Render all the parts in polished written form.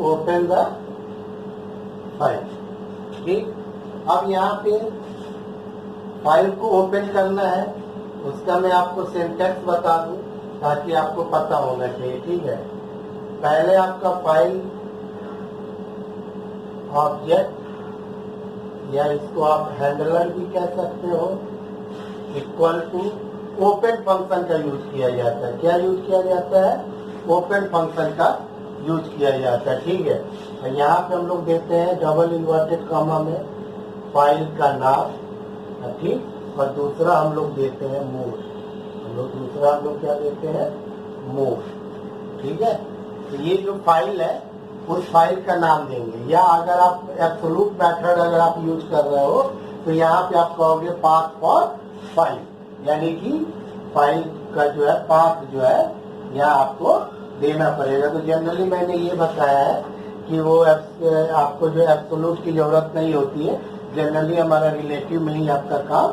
Open the file. ठीक, अब यहाँ पे फाइल को ओपन करना है, उसका मैं आपको सिंटैक्स बता दूं ताकि आपको पता होना चाहिए। ठीक है, पहले आपका फाइल ऑब्जेक्ट या इसको आप हैंडलर भी कह सकते हो इक्वल टू ओपन फंक्शन का यूज किया जाता है। क्या यूज किया जाता है? ओपन फंक्शन का यूज किया जाता है। ठीक है, यहाँ पे हम लोग देते हैं डबल इन्वर्टेड कॉमा में फाइल का नाम, ठीक, और दूसरा हम लोग देते हैं मोड। दूसरा हम लोग क्या देते हैं? मोड। ठीक है, तो ये जो फाइल है उस फाइल का नाम देंगे, या अगर आप एब्सोल्यूट मेथड अगर आप यूज कर रहे हो तो यहाँ पे आप कहोगे पाथ फॉर फाइल, यानी कि फाइल का जो है पाथ जो है यहाँ आपको देना पड़ेगा। तो जनरली मैंने ये बताया है कि वो आपको जो एब्सोल्यूट की जरूरत नहीं होती है, जनरली हमारा रिलेटिव में ही आपका काम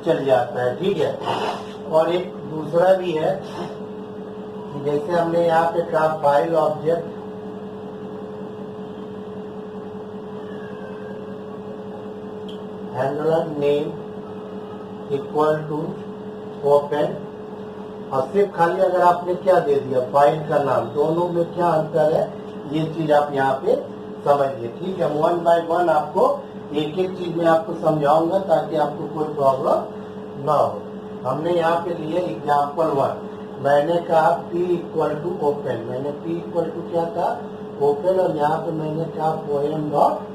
चल जाता है। ठीक है, और एक दूसरा भी है कि जैसे हमने यहाँ पे कहा file object handler name equal to open, और सिर्फ खाली अगर आपने क्या दे दिया फाइल का नाम, दोनों में क्या अंतर है ये चीज आप यहाँ पे समझिए। ठीक है, वन बाय वन आपको एक एक चीज में आपको समझाऊंगा ताकि आपको कोई प्रॉब्लम ना हो। हमने यहाँ पे लिए एग्जाम्पल 1, मैंने कहा P इक्वल टू ओपन, मैंने P इक्वल टू क्या कहा? ओपन, और यहाँ पे मैंने कहा पोएम डॉट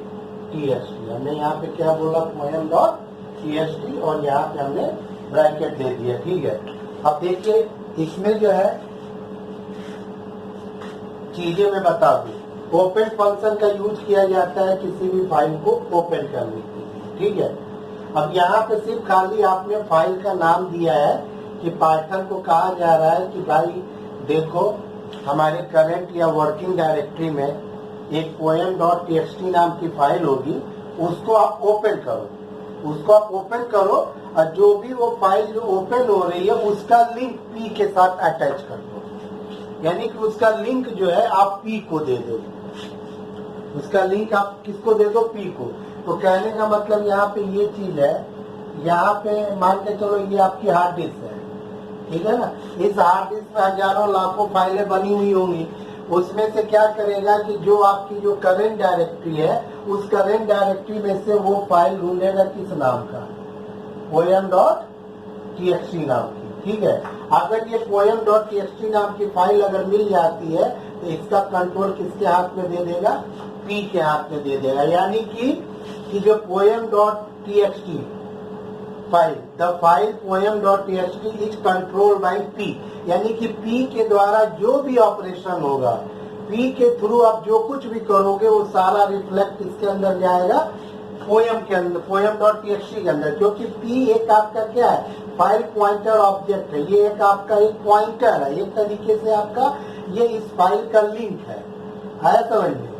txt, हमने यहाँ पे क्या बोला? पोएम डॉट txt, और यहाँ पे हमने ब्रैकेट दे दिया। ठीक है, अब देखिए इसमें जो है चीजें मैं बता दूं, ओपन फंक्शन का यूज किया जाता है किसी भी फाइल को ओपन करने के लिए। ठीक है, अब यहाँ पे सिर्फ खाली आपने फाइल का नाम दिया है कि पाइथन को कहा जा रहा है कि भाई देखो हमारे करंट या वर्किंग डायरेक्टरी में एक poem.txt नाम की फाइल होगी, उसको आप ओपन करो, उसको आप ओपन करो, और जो भी वो फाइल जो ओपन हो रही है उसका लिंक P के साथ अटैच कर दो, यानी कि उसका लिंक जो है आप P को दे दो, उसका लिंक आप किसको दे दो? P को। तो कहने का मतलब यहाँ पे ये चीज है, यहाँ पे मान के चलो ये आपकी हार्ड डिस्क है, ठीक है ना, इस हार्ड डिस्क में हजारों लाखों फाइलें बनी हुई होंगी, उसमें से क्या करेगा कि जो आपकी जो करंट डायरेक्टरी है उस करंट डायरेक्टरी में से वो फाइल ढूंढेगा किस नाम का? poem.txt नाम की। ठीक है, अगर ये poem.txt नाम की फाइल अगर मिल जाती है तो इसका कंट्रोल किसके हाथ में दे देगा? P के हाथ में दे देगा, यानी कि जो poem.txt file, the file poem.txt is control by P, यानी कि P के द्वारा जो भी ऑपरेशन होगा, P के थ्रू आप जो कुछ भी करोगे वो सारा रिफ्लेक्ट इसके अंदर जाएगा, पोएम के अंदर, poem.txt के अंदर, क्योंकि P एक आपका क्या है? फाइल पॉइंटर ऑब्जेक्ट है, ये एक आपका एक पॉइंटर है, एक तरीके से आपका ये इस फाइल का लिंक है, आया समझ में?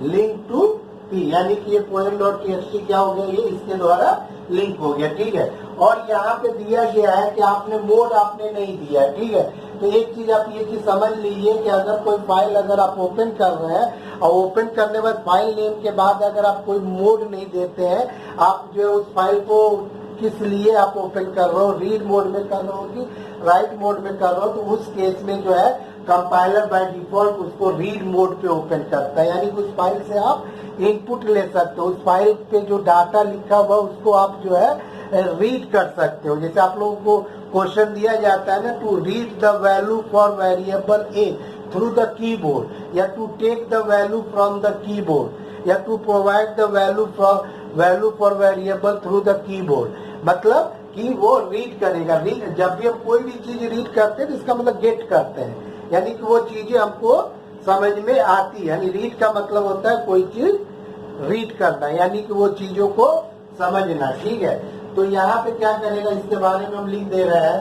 लिंक टू P, यानी कि ये poem.txt क्या हो गया? ये इसके द्वारा लिंक हो गया। ठीक है, और यहाँ पे दिया गया है कि आपने मोड आपने नहीं दिया है। ठीक है, तो एक चीज आप ये चीज समझ लीजिए कि अगर कोई फाइल अगर आप ओपन कर रहे हैं और ओपन करने के बाद फाइल नेम के बाद अगर आप कोई मोड नहीं देते हैं, आप जो है उस फाइल को किस लिए आप ओपन कर रहे हो, रीड मोड में कर रहे हो कि राइट मोड में कर रहे हो, तो उस केस में जो है कंपाइलर बाय डिफॉल्ट उसको रीड मोड पे ओपन करता है, यानी कि उस फाइल से आप इनपुट ले सकते हो, उस फाइल पे जो डाटा लिखा हुआ उसको आप जो है रीड कर सकते हो। जैसे आप लोगों को क्वेश्चन दिया जाता है ना, to read the value for variable A through the keyboard, या to take the value from the keyboard, या to provide the value for variable through the keyboard, मतलब कि वो रीड करेगा। रीड, जब भी हम कोई भी चीज रीड करते हैं तो इसका मतलब गेट करते हैं, यानी कि वो चीजें हमको समझ में आती है, यानी रीड का मतलब होता है कोई चीज रीड करना, यानी कि वो चीजों को समझना। ठीक है, तो यहाँ पे क्या करेगा इसके बारे में हम लिख दे रहे हैं,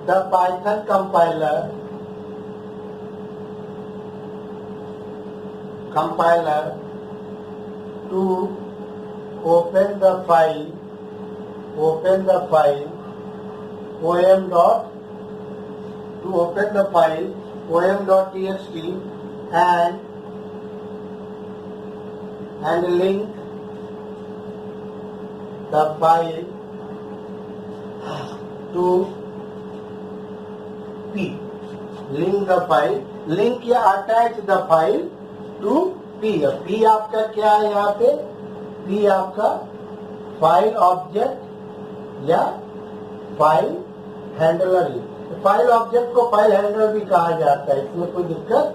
the Python compiler to open the file poem.txt and and link the file to P. Link the file, link या attach the file to P. P आपका क्या है यहाँ पे? P आपका फाइल ऑब्जेक्ट या फाइल हैंडलर है। फाइल ऑब्जेक्ट को फाइल हैंडलर भी कहा जाता है, इसमें कोई दिक्कत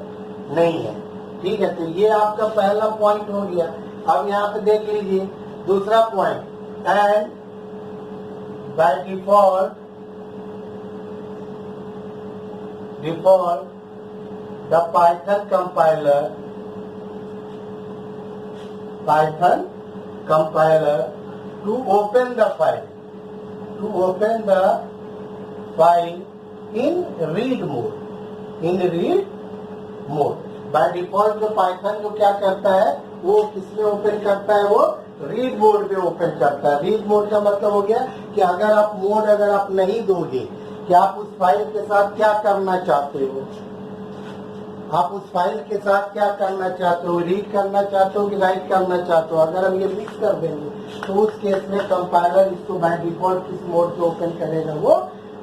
नहीं है। ठीक है, तो ये आपका पहला पॉइंट हो गया। अब यहाँ पे देख लीजिए दूसरा point, and by default the Python compiler to open the file in read mode. By default जो पाइथन जो क्या करता है, वो किसमें ओपन करता है? वो रीड मोड में ओपन करता है। रीड मोड का मतलब हो गया कि अगर आप नहीं दोगे कि आप उस फाइल के साथ क्या करना चाहते हो, आप उस फाइल के साथ क्या करना चाहते हो, रीड करना चाहते हो कि राइट करना चाहते हो। अगर हम ये मिक्स कर देंगे तो उस केस में कंपाइलर इसको बाय डिफॉल्ट किस मोड पे ओपन करेगा? वो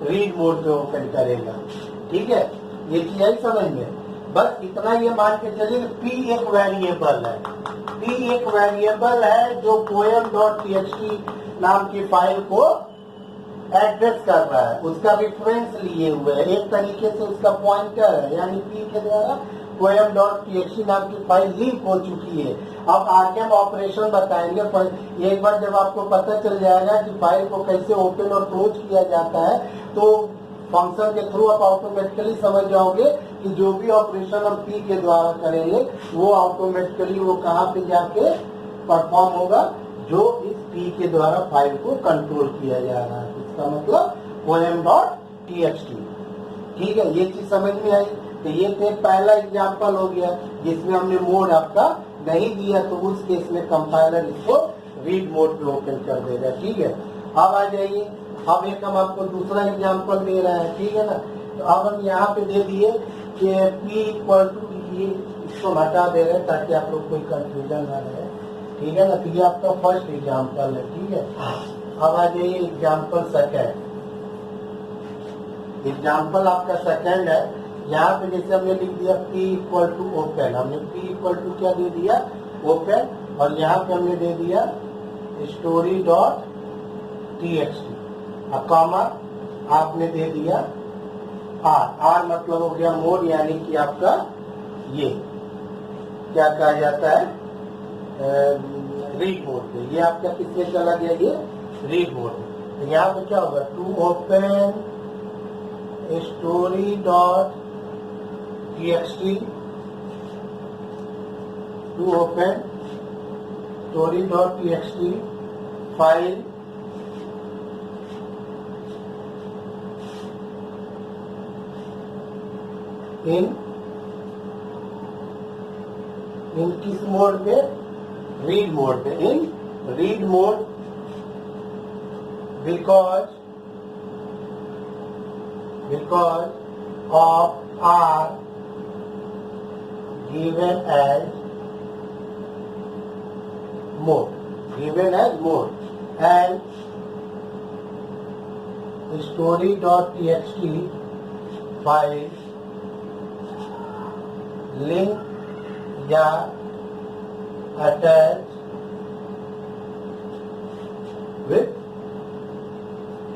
रीड मोड पे ओपन करेगा। ठीक है, ये चीज आई समझ में। बस इतना ये मान के चलिए P एक वेरिएबल है। P एक वेरिएबल है जो poem.txt नाम की फाइल को एड्रेस कर रहा है, उसका रेफरेंस लिए हुए है, एक तरीके से उसका पॉइंटर है, यानी P के द्वारा poem.txt नाम की फाइल लिंक हो चुकी है। अब आगे हम ऑपरेशन बताएंगे, पर एक बार जब आपको पता चल जाएगा कि फाइल को कैसे ओपन और क्लोज किया जाता है, तो फंक्शन के थ्रू आप ऑटोमेटिकली समझ जाओगे कि जो भी ऑपरेशन हम P के द्वारा करेंगे वो ऑटोमेटिकली वो कहाँ पे जाके परफॉर्म होगा, जो इस P के द्वारा फाइल को कंट्रोल किया जा रहा है। इसका मतलब poem.txt। ठीक है, ये चीज समझ में आई। तो ये तो एक पहला एग्जाम्पल हो गया जिसमें हमने मोड आपका नहीं दिया, तो उस केस में कंपाइलर इसको रीड मोड पे ओपन कर देगा। ठीक है, अब आ जाइए, अब एक हम आपको दूसरा एग्जाम्पल दे रहे हैं। ठीक है ना, तो अब हम यहाँ पे दे दिए कि P इक्वल टू, ये इसको हटा दे रहे हैं ताकि आप लोग कोई कंफ्यूजन ना रहे। ठीक है ना, तो ये आपका फर्स्ट एग्जाम्पल है। ठीक है, अब आ जाइए एग्जाम्पल सेकेंड। एग्जाम्पल आपका सेकेंड है। यहाँ पे जैसे हमने लिख दिया P इक्वल टू ओपन, हमने P इक्वल टू क्या दे दिया? ओपन, और यहाँ पे हमने दे दिया story.txt, कॉमा आपने दे दिया R मतलब हो गया मोड, यानी कि आपका ये क्या कहा जाता है? रीड मोड पे। ये आपका किसमें चला गया? ये रीड मोड। तो यहाँ पे क्या होगा? To open story.txt, to open story.txt file in किस मोड पे? रीड मोड पे। In read mode because of R given as mode and story.txt file link या अटैच विथ P।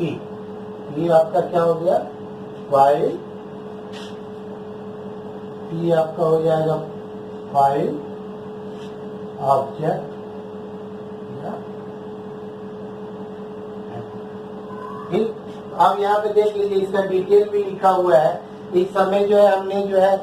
ये आपका क्या हो गया? फाइल। P आपका हो जाएगा फाइल ऑब्जेक्ट या। अब यहाँ पे देख लीजिए, इसका डिटेल भी लिखा हुआ है। इस समय जो है हमने जो है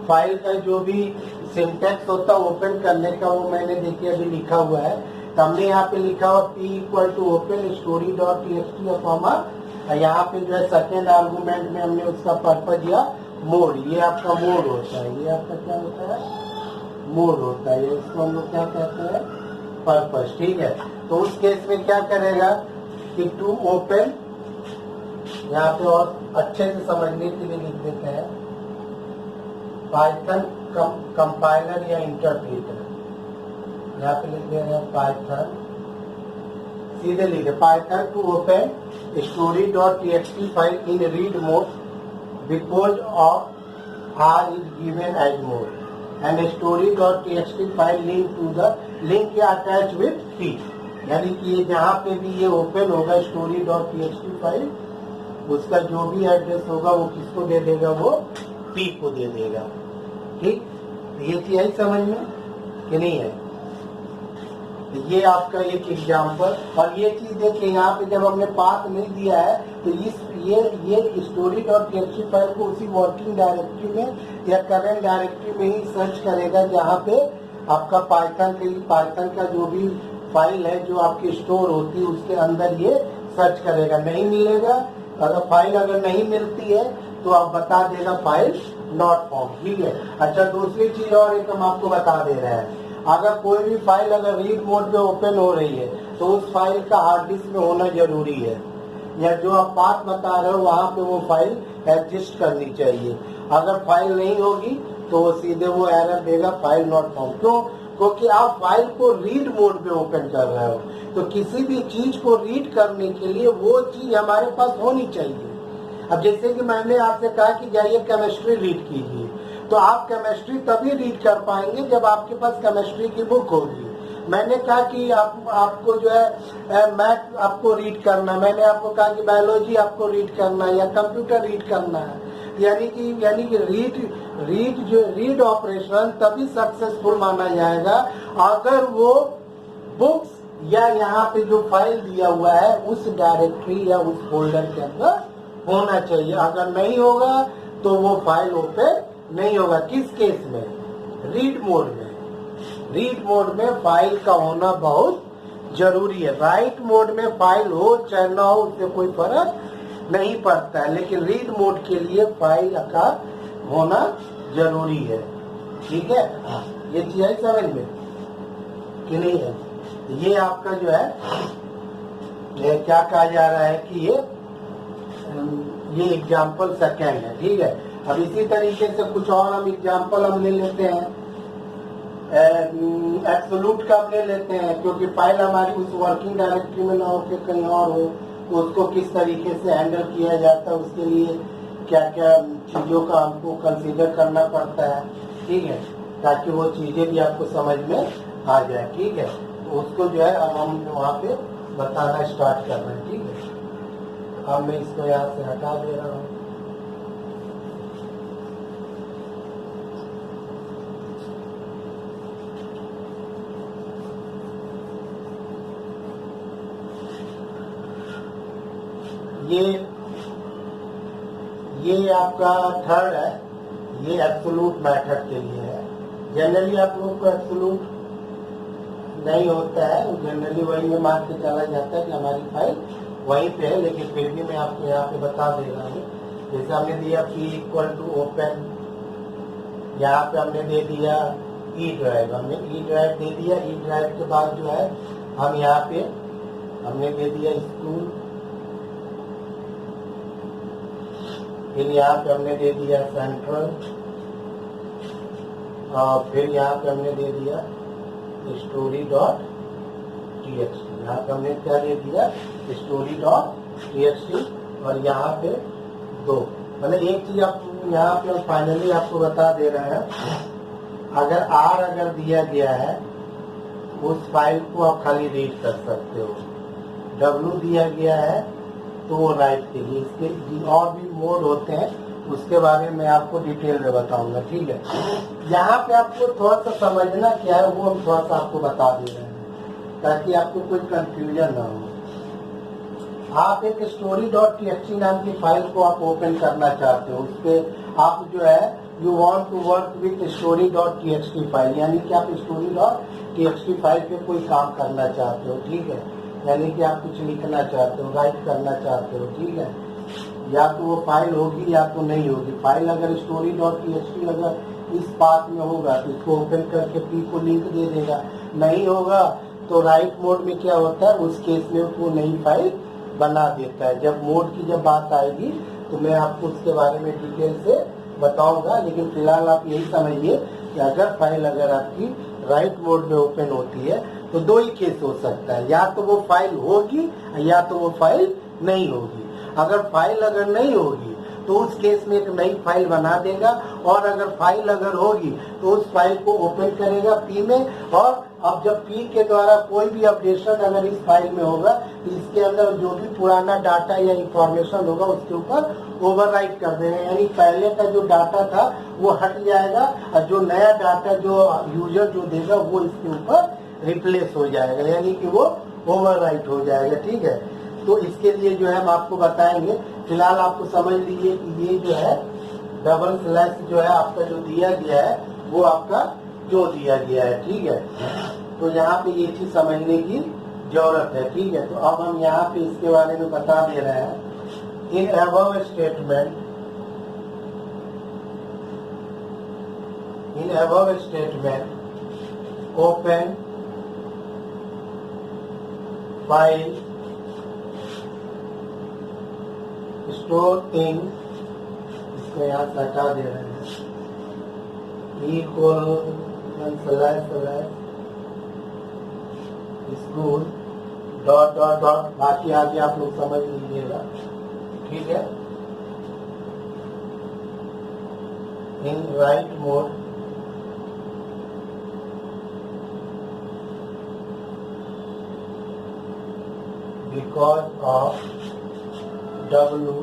फाइल का जो भी सिंटैक्स होता है ओपन करने का, वो मैंने देखिए अभी लिखा हुआ है। तो हमने यहाँ पे लिखा हुआ P equal to open story.txt comma, यहाँ पे जो है सेकेंड आर्गुमेंट में हमने उसका पर्पज या मोड, ये आपका मोड होता है। ये आपका क्या होता है? मोड होता है। इसको हम लोग क्या कहते हैं? पर्पज। ठीक है, तो उस केस में क्या करेगा कि टू ओपन, यहाँ पे और अच्छे से समझने के लिए लिख देते हैं पाइथन कंपाइलर या इंटरप्रेटर। यहाँ पे लिख दे रहे हैं पाइथन, सीधे लिखे Python to open story.txt file in read mode because of r is given as mode and story.txt file link attach with p, यानी कि ये जहाँ पे भी ये ओपन होगा story.txt फाइल, उसका जो भी एड्रेस होगा वो किसको दे देगा, वो p को दे देगा। ठीक, ये चीज है समझ में कि नहीं है? ये आपका एक एग्जाम्पल। और ये चीज देखिए यहाँ पे जब हमने पाथ नहीं दिया है तो ये story.txt फाइल को उसी वर्किंग डायरेक्टरी में या करंट डायरेक्टरी में ही सर्च करेगा जहाँ पे आपका पाइथन का जो भी फाइल है जो आपकी स्टोर होती है उसके अंदर ये सर्च करेगा। नहीं मिलेगा, अगर फाइल नहीं मिलती है तो आप बता देगा फाइल नॉट फाउंड। ठीक है। अच्छा, दूसरी चीज और एक हम आपको बता दे रहे हैं, अगर कोई भी फाइल अगर रीड मोड पे ओपन हो रही है तो उस फाइल का हार्ड डिस्क में होना जरूरी है, या जो आप पाथ बता रहे हो वहाँ पे वो फाइल एग्जिस्ट करनी चाहिए। अगर फाइल नहीं होगी तो वो सीधे वो एरर देगा फाइल नॉट फाउंड। क्यों? क्योंकि आप फाइल को रीड मोड पे ओपन कर रहे हो, तो किसी भी चीज को रीड करने के लिए वो चीज हमारे पास होनी चाहिए। अब जैसे कि मैंने आपसे कहा कि जाइए केमिस्ट्री रीड कीजिए, तो आप केमिस्ट्री तभी रीड कर पाएंगे जब आपके पास केमिस्ट्री की बुक होगी। मैंने कहा कि आपको जो है मैथ आपको रीड करना, मैंने आपको कहा कि बायोलॉजी आपको रीड करना है या कंप्यूटर रीड करना है, यानी कि रीड ऑपरेशन तभी सक्सेसफुल माना जाएगा अगर वो बुक्स या यहाँ पे जो फाइल दिया हुआ है उस डायरेक्टरी या उस फोल्डर के अंदर होना चाहिए। अगर नहीं होगा तो वो फाइल ओपन नहीं होगा। किस केस में? रीड मोड में। रीड मोड में फाइल का होना बहुत जरूरी है। राइट मोड में फाइल हो चाहे ना हो उससे कोई फर्क नहीं पड़ता है, लेकिन रीड मोड के लिए फाइल का होना जरूरी है। ठीक है, ये चीज है समझ में कि नहीं है? ये आपका जो है ये क्या कहा जा रहा है कि ये एग्जाम्पल सेकेंड है। ठीक है। अब इसी तरीके से कुछ और हम एग्जाम्पल हम ले लेते हैं। एब्सोल्यूट का हम ले लेते हैं, क्योंकि फाइल हमारी उस वर्किंग डायरेक्टरी में ना होकर कहीं और हो, तो उसको किस तरीके से हैंडल किया जाता है, उसके लिए क्या क्या चीजों का हमको कंसीडर करना पड़ता है। ठीक है, ताकि वो चीजें भी आपको समझ में आ जाए। ठीक है, तो उसको जो है अब हम वहाँ पे बताना स्टार्ट कर रहे हैं। ठीक है, अब मैं इसको यहाँ से हटा दे रहा हूँ। ये आपका थर्ड है, ये एब्सोल्यूट मेथड के लिए है। जनरली आप लोग को एब्सोल्यूट नहीं होता है, जनरली वही में मान के चला जाता है कि हमारी फाइल वहीं पे है, लेकिन फिर भी मैं आपको यहाँ पे बता दे रहा हूँ। जैसे हमने दिया P इक्वल टू ओपन, यहाँ पे हमने दे दिया ई ड्राइव, हमने ई ड्राइव दे दिया। ई ड्राइव के बाद जो है हम यहाँ पे हमने दे दिया स्कूल, फिर यहाँ पे हमने दे दिया सेंट्रल, और फिर यहाँ पे हमने दे दिया story.txt। यहाँ पे हमने क्या दे दिया? story.txt। और यहाँ पे दो, मतलब एक चीज आप यहाँ पे फाइनली आपको बता दे रहे हैं, अगर अगर दिया गया है उस फाइल को आप खाली रीड कर सकते हो, W दिया गया है तो वो राइट के लिए। इसके और भी मोड होते हैं, उसके बारे में आपको डिटेल में बताऊंगा। ठीक है, यहाँ पे आपको थोड़ा सा समझना क्या है वो हम थोड़ा सा आपको बता दे रहे हैं ताकि आपको कोई कंफ्यूजन ना हो। आप एक story.txt नाम की फाइल को आप ओपन करना चाहते हो, उस पर आप जो है you want to work with story.txt file, यानी कि आप story.txt फाइल पे कोई काम करना चाहते हो। ठीक है, यानी कि आप कुछ लिखना चाहते हो, राइट करना चाहते हो। ठीक है, या तो वो फाइल होगी या तो नहीं होगी। फाइल अगर story.txt अगर इस पाथ में होगा तो इसको ओपन करके P को लिंक दे देगा, नहीं होगा तो राइट मोड में क्या होता है, उस केस में वो नई फाइल बना देता है। जब मोड की जब बात आएगी तो मैं आपको उसके बारे में डिटेल से बताऊंगा, लेकिन फिलहाल आप यही समझिए कि अगर फाइल आपकी राइट मोड में ओपन होती है तो दो ही केस हो सकता है, या तो वो फाइल होगी या तो वो फाइल नहीं होगी। अगर फाइल अगर नहीं होगी तो उस केस में एक नई फाइल बना देगा, और अगर फाइल अगर होगी तो उस फाइल को ओपन करेगा पी में, और अब जब पी के द्वारा कोई भी अपडेशन अगर इस फाइल में होगा तो इसके अंदर जो भी पुराना डाटा या इंफॉर्मेशन होगा उसके ऊपर ओवरराइट कर देगा, यानी पहले का जो डाटा था वो हट जाएगा और जो नया डाटा जो यूजर जो देगा वो इसके ऊपर रिप्लेस हो जाएगा, यानी कि वो ओवरराइट हो जाएगा। ठीक है, तो इसके लिए जो है हम आपको बताएंगे। फिलहाल आपको समझ लीजिए कि ये जो है डबल स्लैश जो है आपका जो दिया गया है वो आपका क्यों दिया गया है। ठीक है, तो यहाँ पे ये चीज समझने की जरूरत है। ठीक है, तो अब हम यहाँ पे इसके बारे में बता दे रहे हैं। In above statement open file store in, इसको यहाँ से हटा दे रहे हैं, स्कूल डॉट डॉट डॉट, बाकी आगे आप लोग समझ लीजिएगा। ठीक है, in right mode because of W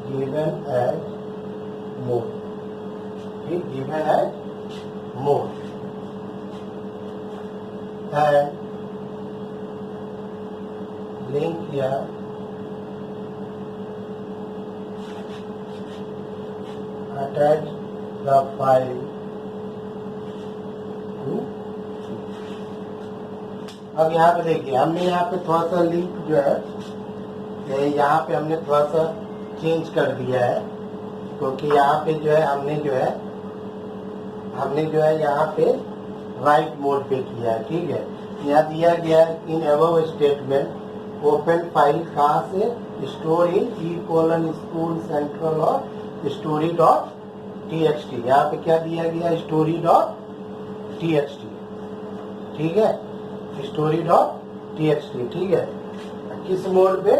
given as mode, given as mode, and link here attach the file to। अब यहाँ पे देखिए हमने यहाँ पे थोड़ा सा लिंक जो है यहाँ पे हमने थोड़ा सा चेंज कर दिया है, क्योंकि यहाँ पे जो है हमने जो है यहाँ पे राइट मोड पे किया है। ठीक है, यहाँ दिया गया है in above statement open file कहाँ से, स्टोर इन E:स्कूल सेंट्रल और स्टोरी डॉट txt। यहाँ पे क्या दिया गया, स्टोरी डॉट txt। ठीक है, स्टोरी डॉट txt। ठीक है, किस मोड पे,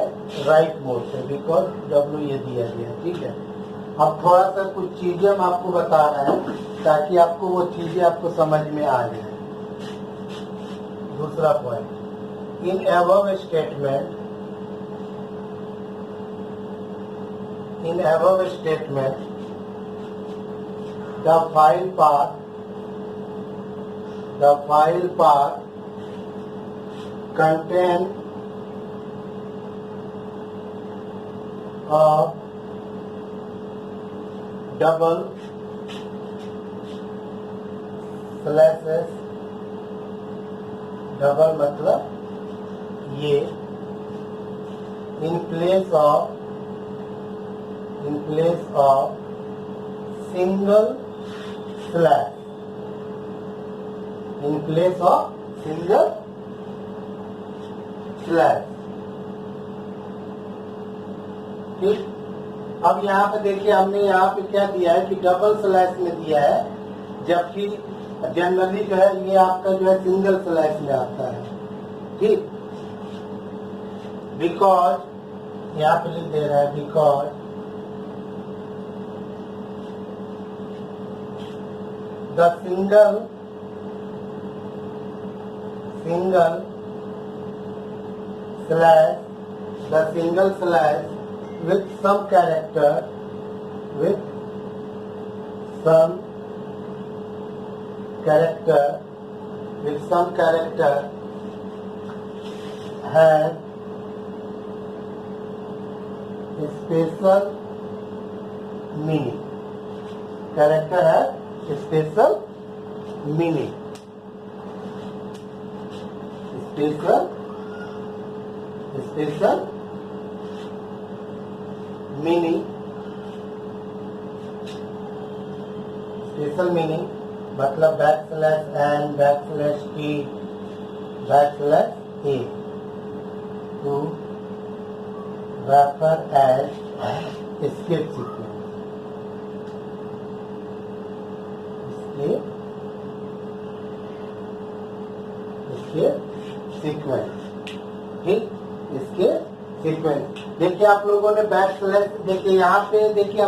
राइट मोड पे, बिकॉज W ये दिया गया। ठीक है, अब थोड़ा सा कुछ चीजें हम आपको बता रहे हैं ताकि आपको वो चीजें आपको समझ में आ जाए। दूसरा point, in above statement the file path contain of double slashes, double मतलब ये, in place of single slash, in place of single slash. ठीक, अब यहाँ पे देखिए हमने यहाँ पे क्या दिया है कि डबल स्लैश में दिया है, जबकि जनरली जो है ये आपका जो है सिंगल स्लैश में आता है। ठीक, बिकॉज यहाँ पे लिख दे रहा है, because the single slash, the single slash with some character has special meaning. Character has special meaning. Special meaning मतलब \n \t \a to refer as escape sequence इसके सीक्वेंस, ठीक, इसके सीक्वेंस। देखिए आप लोगों ने बैक स्लैश, देखिए यहाँ पे देखिए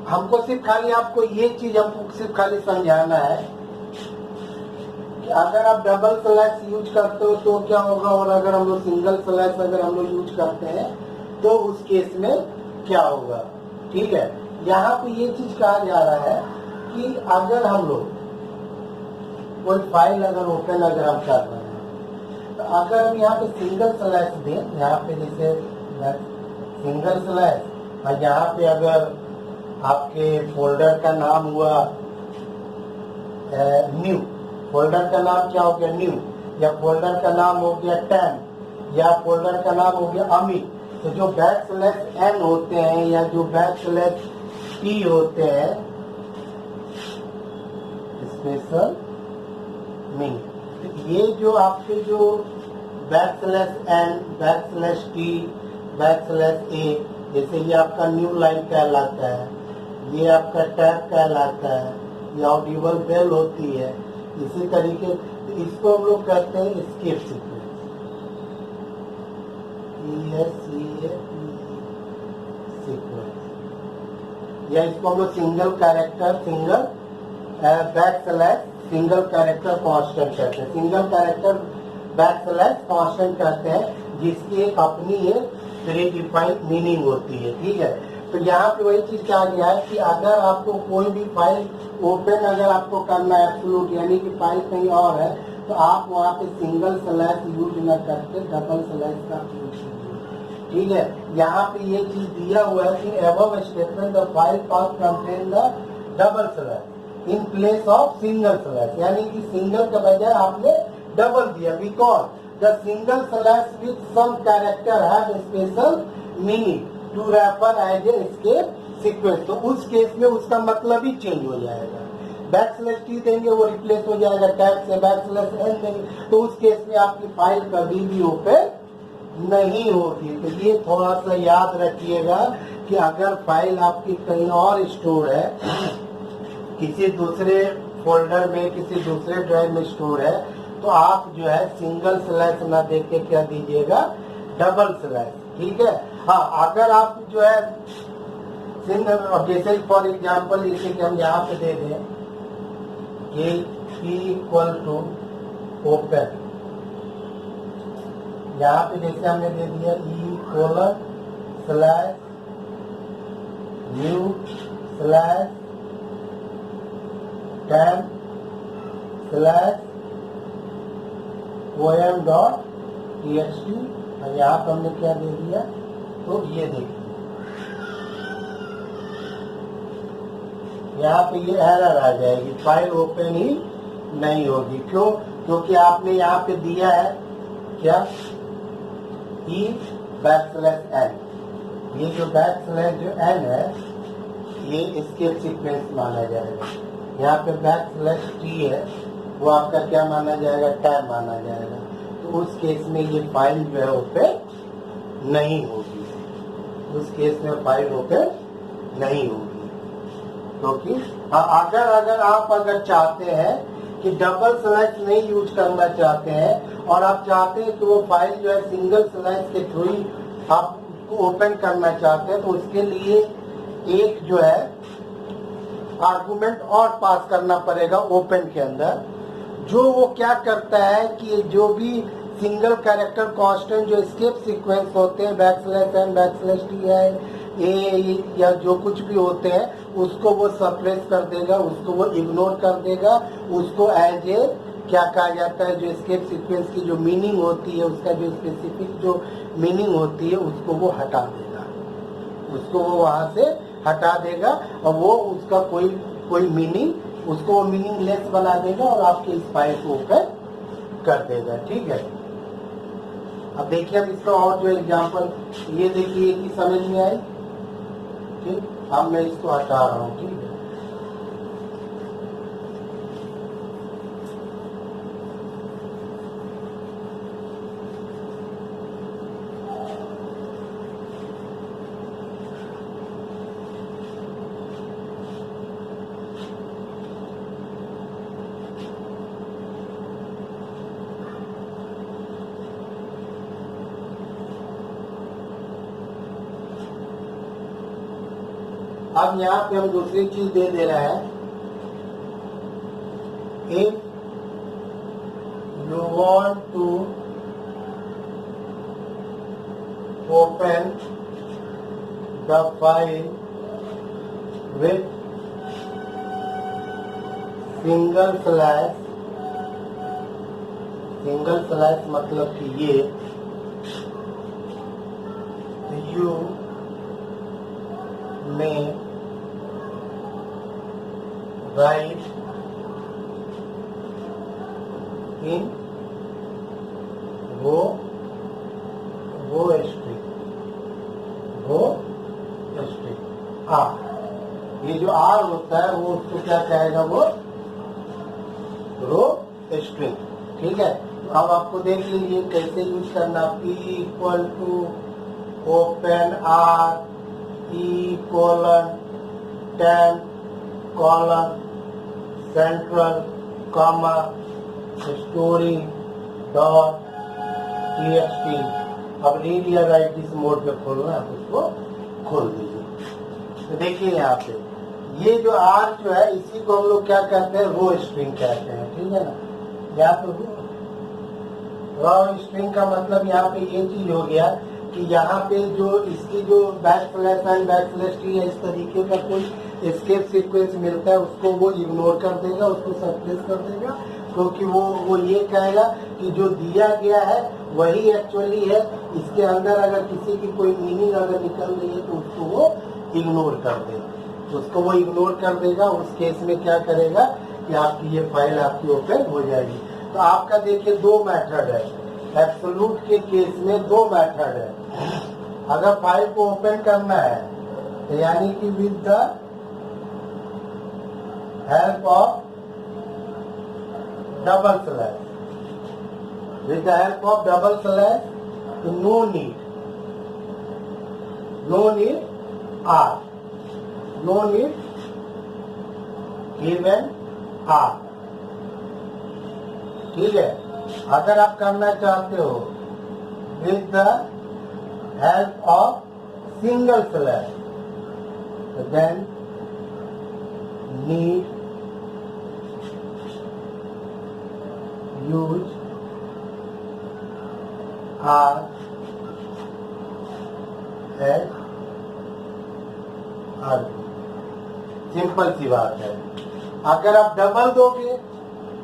हमको सिर्फ खाली आपको ये चीज हमको सिर्फ खाली समझाना है कि अगर आप डबल स्लैश यूज करते हो तो क्या होगा, और अगर हम लोग सिंगल स्लैश अगर हम लोग यूज करते हैं तो उस केस में क्या होगा। ठीक है, यहाँ पे ये चीज कहा जा रहा है कि अगर हम लोग कोई फाइल अगर ओपन अगर हम कर रहे हैं तो अगर हम यहाँ पे सिंगल स्लैश दें, यहाँ पे जैसे सिंगल स्लैश, और यहाँ पे अगर आपके फोल्डर का नाम हुआ न्यू, फोल्डर का नाम क्या हो गया न्यू, या फोल्डर का नाम हो गया टैम, या फोल्डर का नाम हो गया अमित, तो जो बैक स्लैश एन होते हैं या जो बैक स्लैश टी होते हैं, स्पेशल मीन, ये जो आपके जो backslash n, backslash t, backslash a, जैसे ये आपका न्यू लाइन कहलाता है, ये आपका टैब कहलाता है, ये ऑडिबल बेल होती है। इसी तरीके इसको हम लोग कहते हैं एस्केप सीक्वेंस, सीक्वेंस, या इसको हम लोग single character, single back slash single character constant कहते हैं, single character back slash constant कहते हैं, जिसकी एक अपनी एक प्री डिफाइंड मीनिंग होती है। ठीक है, तो यहाँ पे वही चीज कहा गया है कि अगर आपको कोई भी फाइल ओपन अगर आपको करना है एब्सोल्यूट, यानी कि फाइल कहीं और है, तो आप वहाँ पे सिंगल स्लैश यूज न करके डबल स्लैश का यूज कीजिए। ठीक है, यहाँ पे ये चीज दिया हुआ है कि above statement the file path contain the double slash in place of single slash, यानी कि सिंगल के बजाय आपने डबल दिया, because the single slash with some character have special meaning to refer as a escape sequence, तो उस case में उसका मतलब ही चेंज हो जाएगा। बैक स्लैश टी देंगे वो रिप्लेस हो जाएगा टैब से, बैक स्लैश एन देंगे तो उस केस में आपकी फाइल कभी भी ओपन नहीं होगी। तो ये थोड़ा सा याद रखिएगा कि अगर फाइल आपकी कहीं और स्टोर है, किसी दूसरे फोल्डर में, किसी दूसरे ड्राइव में स्टोर है, तो आप जो है सिंगल स्लैश ना देख के क्या दीजिएगा, डबल स्लैश। ठीक है, हाँ, अगर आप जो है सिंगल, जैसे फॉर एग्जाम्पल जैसे कि हम यहाँ पे दे दें कि P इक्वल टू ओपन, यहाँ पे जैसे हमने दे दिया E colon slash new slash time slash poem dot txt, और यहाँ पर हमने क्या दे दिया, तो ये देखिए यहाँ पे ये एरर आ जाएगी, फाइल ओपन ही नहीं होगी। क्यों? क्योंकि आपने यहाँ पे दिया है क्या, ई बैक स्लैश एन, ये जो बैक स्लैश जो एन है ये एस्केप सीक्वेंस माना जाएगा। यहाँ पे बैक स्लैश टी है वो आपका क्या माना जाएगा, टैब माना जाएगा। तो उस केस में ये फाइल जो है ओपन नहीं होगी, उस केस में फाइल ओपन नहीं होगी। क्योंकि अगर आप चाहते हैं कि डबल स्लैश नहीं यूज करना चाहते हैं और आप चाहते हैं कि वो फाइल जो है सिंगल स्लैश के थ्रू ही आप ओपन करना चाहते हैं, तो उसके लिए एक जो है आर्गुमेंट और पास करना पड़ेगा ओपन के अंदर, जो वो क्या करता है कि जो भी सिंगल कैरेक्टर कांस्टेंट जो एस्केप सीक्वेंस होते हैं, backslash n, backslash t है, ए या जो कुछ भी होते हैं, उसको वो सप्रेस कर देगा, उसको वो इग्नोर कर देगा, उसको एज ए क्या कहा जाता है, जो एस्केप सीक्वेंस की जो मीनिंग होती है, उसका जो स्पेसिफिक जो मीनिंग होती है, उसको वो हटा देगा, उसको वो वहां से हटा देगा और वो उसका कोई मीनिंग, उसको वो मीनिंगलेस बना देगा और आपके इस फाइल को ओपन कर देगा। ठीक है, अब देखिए अब इसका और जो एग्जांपल, ये देखिए कि समझ में आई। ठीक, अब मैं इसको हटा रहा हूँ। ठीक है, अब यहाँ पे हम दूसरी चीज दे रहे हैं, if you want to open the file with single slash मतलब कि ये यू में राइट इन वो स्ट्रिंग ये जो आर होता है वो उसको क्या कहेगा, वो रो स्ट्रिंग। ठीक है, अब आपको देख लीजिए कैसे यूज करना। P equal to open r e colon 10 colon central comma story dot txt। अब रीड या राइट दिस मोड पे खोलना है, आप उसको खोल दीजिए। तो देखिए यहाँ पे ये जो आर जो है इसी को हम लोग क्या कहते हैं, रो स्ट्रिंग कहते हैं। ठीक है ना, यहाँ पे रो स्ट्रिंग का मतलब यहाँ पे ये चीज हो गया कि यहाँ पे जो इसकी जो बैकस्लैश टी है, इस तरीके का कोई एस्केप सीक्वेंस मिलता है उसको वो इग्नोर कर देगा, उसको सप्रेस कर देगा, क्योंकि वो ये कहेगा कि जो दिया गया है वही एक्चुअली है। इसके अंदर अगर किसी की कोई मीनिंग अगर निकल रही है तो उसको वो इग्नोर कर देगा, उसको वो इग्नोर कर देगा। उस केस में क्या करेगा कि आपकी ये फाइल आपकी ओपन हो जाएगी। तो आपका देखिए दो मेथड है, एब्सोल्यूट के केस में दो मेथड है। अगर फाइल को ओपन करना है तो यानी कि with the help of double slash, with the help of double slash, तो no need R, no need given R। ठीक है, अगर आप करना चाहते हो with the help of single slash, then need use R S R. Simple सी बात है। अगर आप डबल दोगे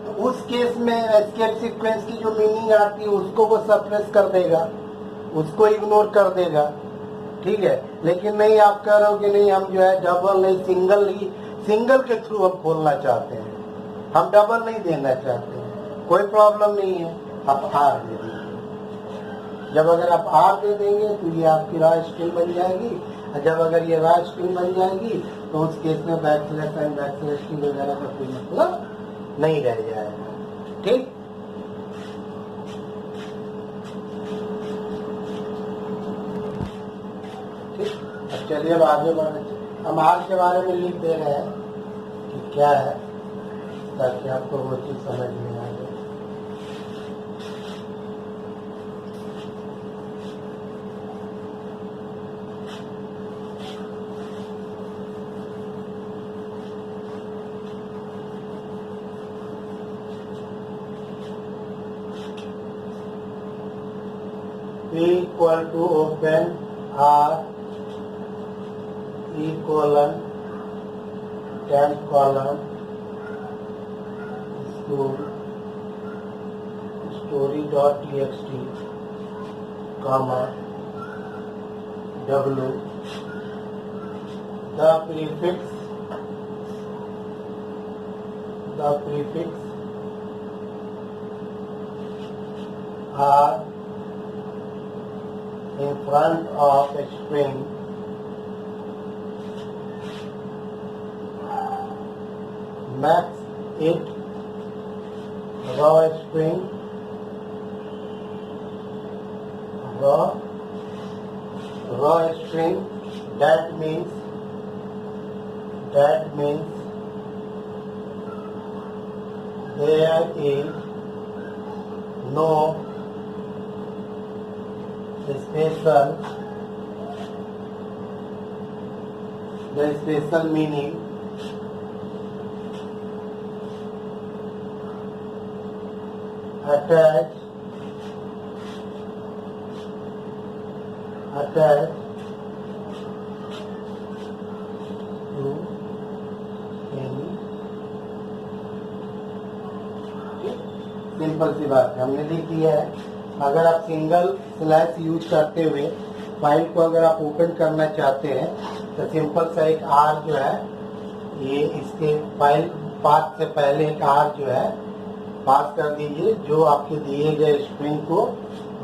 तो उस केस में एस्केप सीक्वेंस की जो मीनिंग आती है उसको वो सप्रेस कर देगा, उसको इग्नोर कर देगा। ठीक है, लेकिन नहीं आप कह रहे हो कि नहीं हम जो है डबल नहीं सिंगल के थ्रू हम खोलना चाहते हैं, हम डबल नहीं देना चाहते हैं, कोई प्रॉब्लम नहीं है, आप आर दे देंगे। जब अगर आप आर दे देंगे तो ये आपकी रॉ स्ट्रिंग बन जाएगी, और जब अगर ये रॉ स्ट्रिंग बन जाएगी तो उस केस में बैकस्लैश एंड बैकस्लैश टी वगैरह का कोई मतलब नहीं रह जाएगा। ठीक, अब चलिए अब आगे बढ़े। हम आर के बारे में लिख दे रहे हैं कि क्या है, ताकि आपको वो चीज समझ में आ जाए। Equal to open r e colon 10 colon story dot txt comma w the prefix r in front of a string makes it raw string, raw string, that means there is no special the special meaning attached to any, simple सी बात है, हमने लिख दिया है। अगर आप single slash use करते हुए फाइल को अगर आप ओपन करना चाहते हैं तो सिंपल सा एक आर जो है, ये इसके फाइल पाथ से पहले एक आर जो है पास कर दीजिए, जो आपके दिए गए स्ट्रिंग को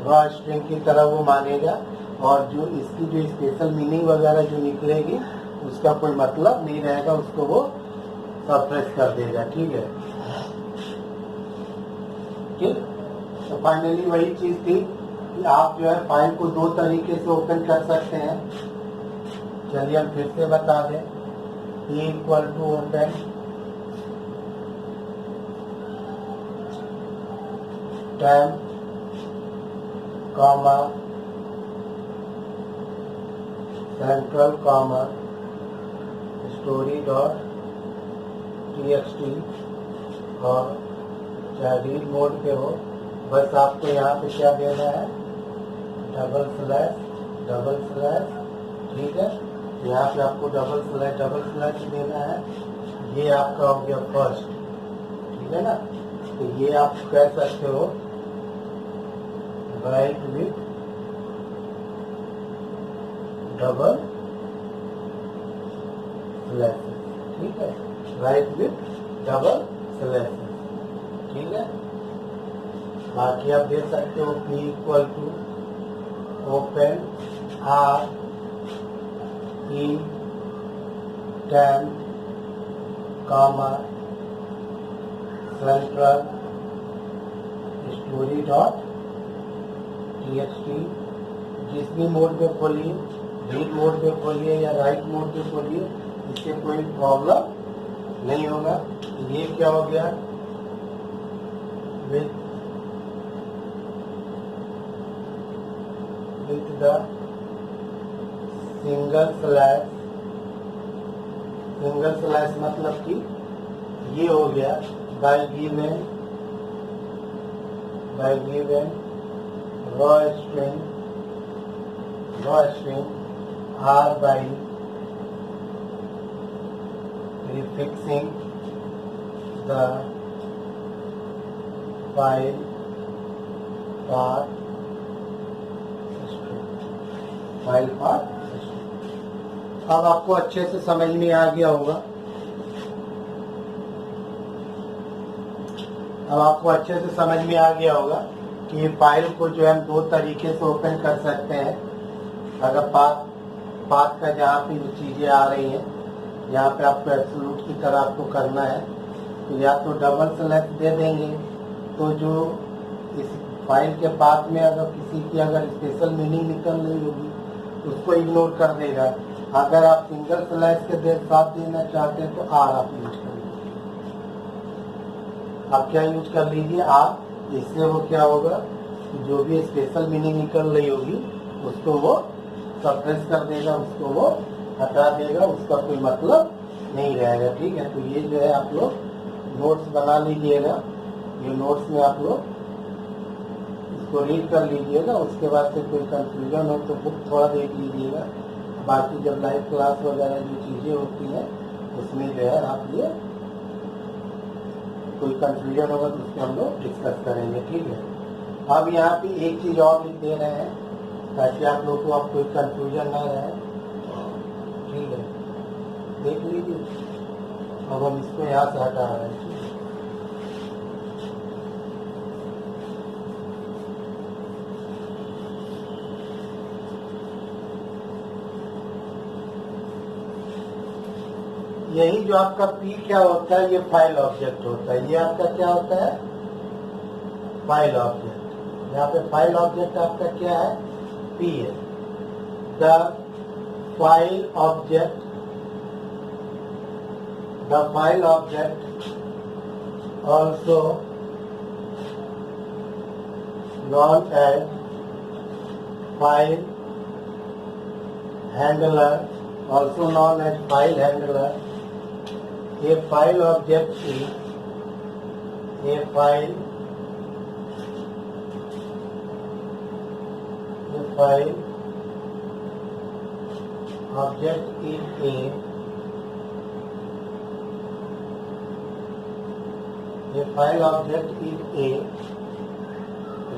रॉ स्ट्रिंग की तरह वो मानेगा, और जो इसकी जो स्पेशल मीनिंग वगैरह जो निकलेगी उसका कोई मतलब नहीं रहेगा, उसको वो सप्रेस कर देगा। ठीक है, ठीक। तो फाइनली वही चीज थी कि आप जो है फाइल को दो तरीके से ओपन कर सकते हैं। चलिए हम फिर से बता दें, equal to open tab comma central comma story.txt, और चाहे रीड मोड पे हो, बस आपको यहाँ पे क्या देना है, डबल स्लैश, ठीक है। यहाँ पे आपको डबल स्लैश देना है। ये आपका हो गया फर्स्ट, ठीक है ना। तो ये आप कह सकते हो राइट विथ डबल स्लैश, ठीक है, राइट विथ डबल स्लैश, ठीक है। बाकी आप दे सकते हो P equal to open R E tab comma central story.txt, जिस भी मोड में खोलिए, रीड मोड में खोलिए या राइट मोड में खोलिए, इससे कोई प्रॉब्लम नहीं होगा। ये क्या हो गया, with the सिंगल स्लैश मतलब कि ये हो गया bye given raw string R by prefixing the file path string। अब आपको अच्छे से समझ में आ गया होगा, कि फाइल को जो है हम दो तरीके से ओपन कर सकते हैं। अगर पाथ का जहाँ पे जो चीजें आ रही हैं, यहाँ पे आपको एब्सोल्यूट की तरह आपको करना है, तो या तो डबल स्लैश दे देंगे, तो जो इस फाइल के पाथ में अगर किसी की अगर स्पेशल मीनिंग निकल रही होगी उसको इग्नोर कर देगा। अगर आप सिंगल स्लैश के साथ देना चाहते हैं तो आर आप यूज कर लीजिए। आप क्या यूज कर लीजिए, आप। इससे वो क्या होगा कि जो भी स्पेशल मीनिंग निकल रही होगी उसको वो सप्रेस कर देगा, उसको वो हटा देगा, उसका कोई मतलब नहीं रहेगा। ठीक है, तो ये जो है आप लोग नोट्स बना लीजिएगा। ये नोट्स में आप लोग इसको रीड कर लीजिएगा, उसके बाद से कोई कंफ्यूजन हो तो बुक थोड़ा देख लीजिएगा। बाकी जब लाइव क्लास वगैरह जो चीज़ें होती हैं उसमें जो है आप ये कोई कंफ्यूजन होगा तो उसको हम लोग डिस्कस करेंगे। ठीक है, अब यहाँ पे एक चीज़ और लिख दे रहे हैं ताकि आप लोग को अब कोई कंफ्यूजन ना रहे। ठीक है, देख लीजिए। अब हम इसको यहाँ से हटा रहे हैं। यही जो आपका P क्या होता है, ये फाइल ऑब्जेक्ट होता है। ये आपका क्या होता है, फाइल ऑब्जेक्ट। यहाँ पे फाइल ऑब्जेक्ट आपका क्या है, P है। The file object also known as file handler also known as file handler. A file object is a file object is a file object is a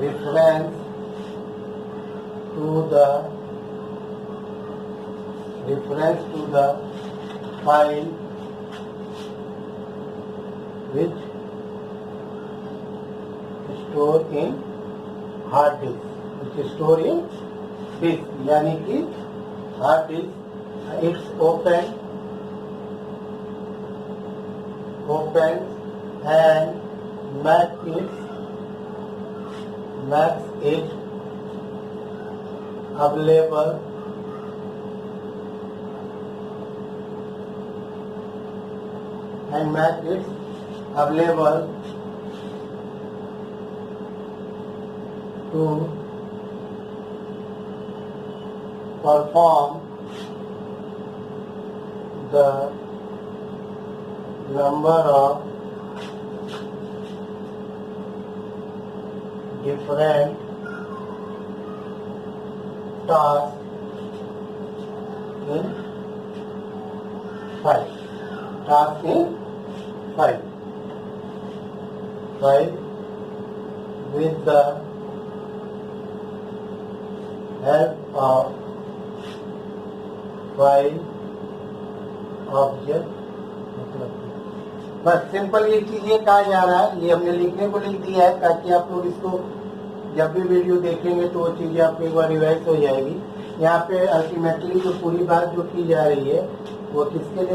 reference to the file which store in hard disk, यानी कि hard disk. It's open and makes it available to perform the number of different tasks in file. With the help of file object. बस simple ये चीज ये कहा जा रहा है, ये हमने लिखने को लिख दिया है ताकि आप लोग इसको जब भी वीडियो देखेंगे तो वो चीजें आपको एक बार रिवाइज हो जाएगी. यहाँ पे अल्टीमेटली जो पूरी बात जो की जा रही है वो किसके लिए